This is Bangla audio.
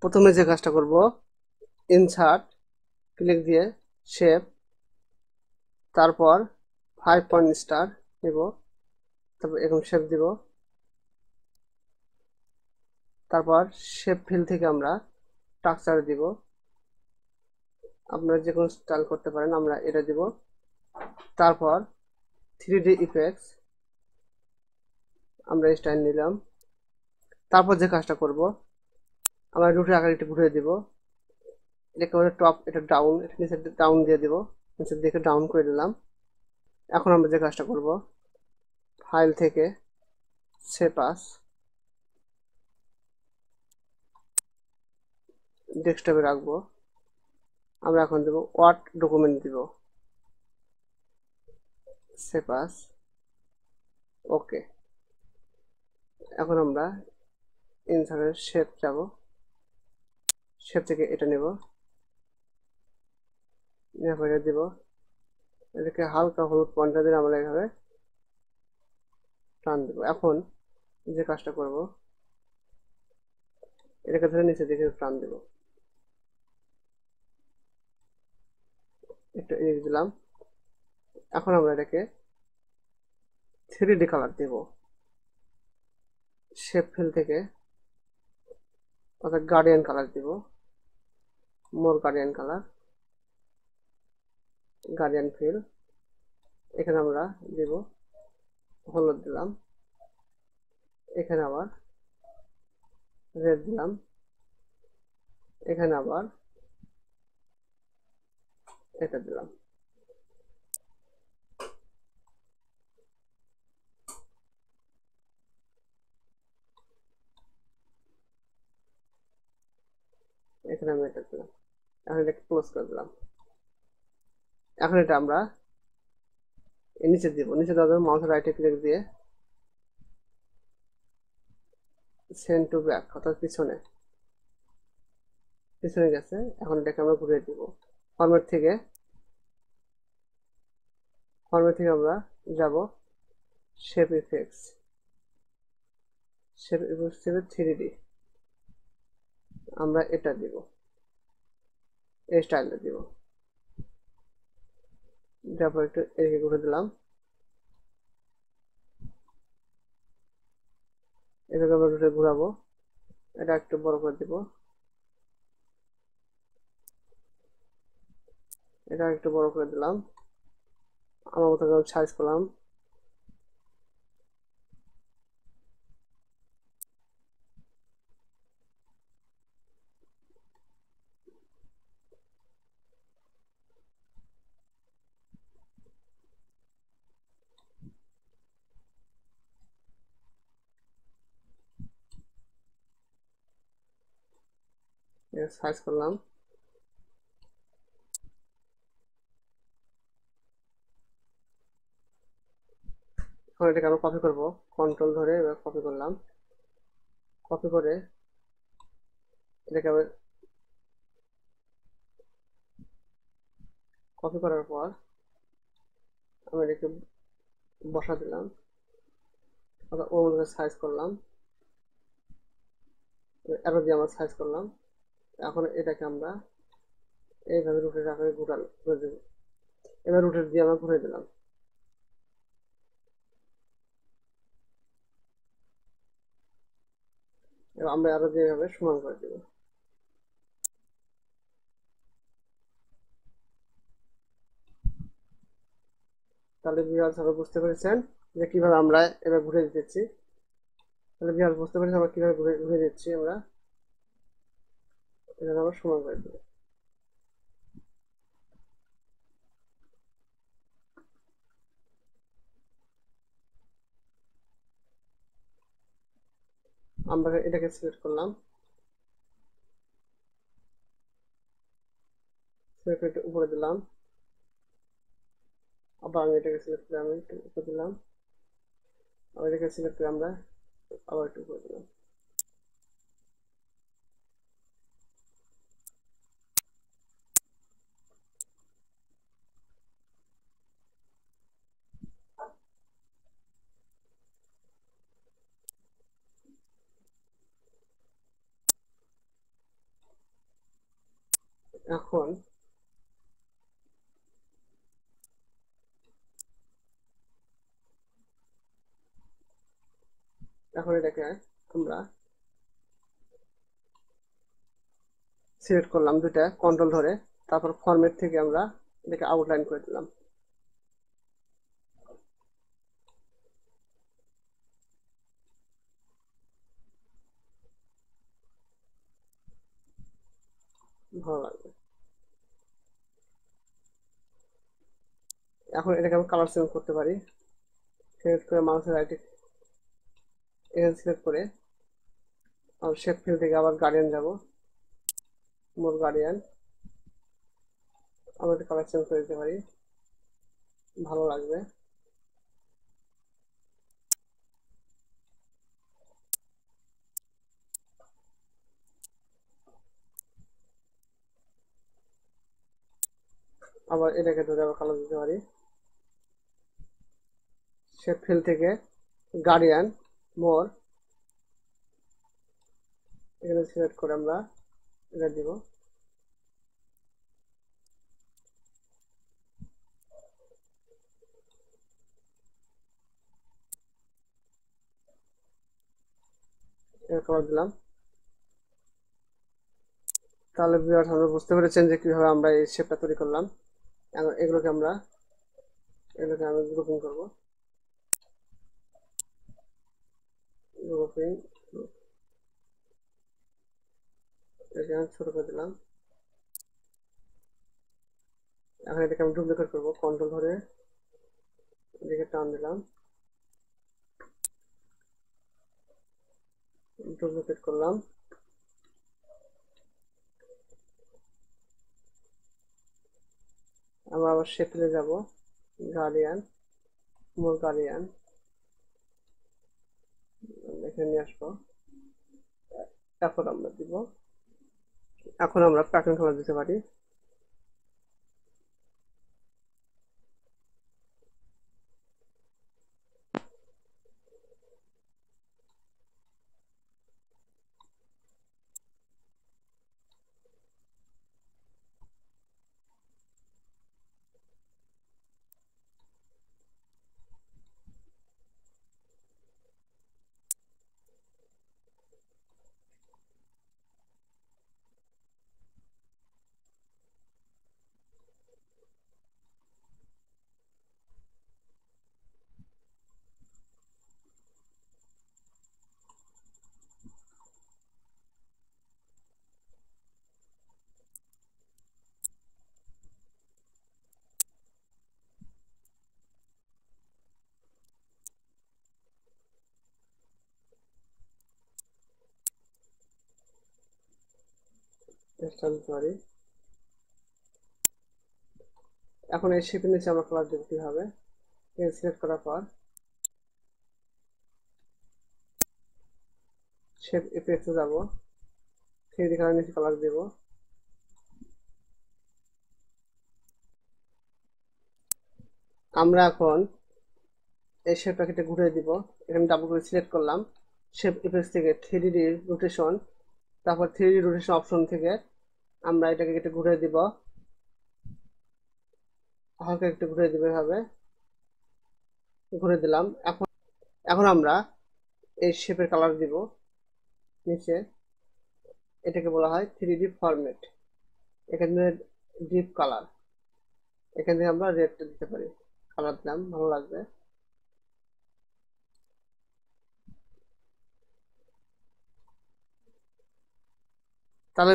প্রথমে যে কাজটা করব, ইনসার্ট ক্লিক দিয়ে শেপ, তারপর 5 পয়েন্ট স্টার নেব, তারপর এরকম শেপ দিব। তারপর শেপ ফিল থেকে আমরা স্ট্রাকচার দিব, আপনারা যে কোনো স্টাইল করতে পারেন, আমরা এটা দিব। তারপর 3D ইফেক্টস, আমরা স্টাইল নিলাম। তারপর যে কাজটা করব, আমরা রুটের আকার একটু ঘুরিয়ে দিব, এটাকে আমরা টপ, এটা ডাউন, এটা নিচে ডাউন দিয়ে দিব, নিচের দিকে ডাউন করে দিলাম। এখন আমরা যে কাজটা করব, ফাইল থেকে সেভ আস, ডেস্কটপে রাখবো। আমরা এখন দেব ওয়ার্ড ডকুমেন্ট দিব, সেভ আস, ওকে। এখন আমরা ইনসার্টের শেপ যাব, শেপ থেকে এটা নেব, নেওয়ার পরে দিব, এটাকে হালকা হলুদ পয়েন্টার দিয়ে আমরা এইভাবে টান দেবো। এখন যে কাজটা করব, এটাকে ধরে নিচে দিকে টান দেব, একটু এদিকে দিলাম। এখন আমরা এটাকে 3D কালার দেব, শেপ ফিল থেকে অর্থাৎ গার্ডিয়ান কালার দিব, মোর গার্ডিয়ান কালার, গার্ডিয়ান ফিল। এখানে আমরা দিব হলুদ দিলাম, এখানে আবার রেড দিলাম, এখানে আবার এটা দিলাম। এখানে আমি এটা দিলাম। এখন এটাকে ক্লোজ করে দিলাম। এখন এটা আমরা নিচে দিব, নিচে দেওয়ার জন্য মাউসের রাইটে ক্লিক দিয়ে সেন্ড টু ব্যাক অর্থাৎ পিছনে, পিছনে গেছে। এখন এটাকে আমরা ঘুরিয়ে দিব। ফরম্যাট থেকে আমরা যাব শেপ ইফেক্টস, শেপ ইফেক্টস থেকে 3D, আমরা এটা দিব, এই স্টাইলটা দিব। তারপর একটু এদিকে ঘুরে দিলাম, এটাকে আমরা রুটে ঘুরাবো, এটা একটু বড় করে দিব, এটা একটু বড় করে দিলাম, আমার মতো সাইজ করলাম। সাইজ করলাম। এখন এটাকে আমরা কপি করব, কন্ট্রোল ধরে এবার কপি করলাম। কপি করে এটাকে আবার কপি করার পর আমি এটাকে বসা দিলাম, ওর মধ্যে সাইজ করলাম, অ্যারো দিয়ে আমরা সাইজ করলাম। এখন এটাকে আমরা এইভাবে রুটের আকারে ঘুরে দেব। এবার রুটের দিয়ে আমরা ঘুরে দিলাম। এবার আমরা আরো দিয়ে এভাবে সমান করে দেব। তাহলে ভিউয়ার্স আপনারা বুঝতে পেরেছেন যে কিভাবে আমরা এবার ঘুরে দিতেছি। তাহলে ভিউয়ার্স বুঝতে পেরেছেন আমরা কিভাবে ঘুরে ঘুরে দিচ্ছি। আমরা এটা আমরা সমান করে দেব। আমরা এটাকে সিলেক্ট করলাম, সিলেক্ট করে উপরে দিলাম, আবার আমি এটাকে সিলেক্ট করে আমি একটু উপরে দিলাম, আবার এটাকে সিলেক্ট করে আমরা আবার একটু উপরে দিলাম। এখন এটাকে আমরা সিলেক্ট করলাম দুইটা কন্ট্রোল ধরে, তারপর ফরম্যাট থেকে আমরা এটাকে আউটলাইন করে দিলাম। ভালো লাগবে। এখন এটাকে আমি কালার চেঞ্জ করতে পারি। সিলেক্ট করে মাউসের রাইট এখানে সিলেক্ট করে শেপ ফিল থেকে আবার গার্ডিয়ান যাব, মোর গার্ডিয়ান, আমরা এটা কালার চেঞ্জ করে দিতে পারি, ভালো লাগবে। আবার এটাকে ধরে আবার কালার দিতে পারি, শেপ ফিল থেকে গার্ডিয়ান, মোর, এখানে সিলেক্ট করে আমরা এটা দিব। এটা কালার দিলাম। তাহলে ভিউয়ার্স আমরা বুঝতে পেরেছেন যে কিভাবে আমরা এই শেপটা তৈরি করলাম। এগুলোকে আমি গ্রুপিং করব, গ্রুপিং, এখানে ছোট করে দিলাম। এখন এটাকে আমি ডুপ্লিকেট করবো, কন্ট্রোল ধরে এদিকে টান দিলাম, ডুপ্লিকেট করলাম। আমরা আবার শেপে যাব, গার্ডিয়ান, মোর গার্ডিয়ান, এখানে নিয়ে আসবো। এখন আমরা দিব, এখন আমরা প্যাটার্ন কালার দিতে পারি। দিতে পারি। এখন এই শেপের নিচে আমরা কালার দেবো কিভাবে, সিলেক্ট করার পর শেপ এফেক্টে যাব, 3D কালার নিচে কালার দেব। আমরা এখন এই শেপটাকে ঘুরিয়ে দিব, এখানে ডাবল করে সিলেক্ট করলাম, শেপ ইফেক্টস থেকে 3D রোটেশন, তারপর 3D রোটেশন অপশন থেকে আমরা এটাকে একটু ঘুরিয়ে দিব, হালকা একটু ঘুরিয়ে দিব, এভাবে ঘুরে দিলাম। এখন আমরা এই শেপের কালার দিব নিচে, এটাকে বলা হয় 3D ফরম্যাট। এখানে ডিপ কালার, এখান থেকে আমরা রেডটা দিতে পারি, কালার দিলাম, ভালো লাগবে।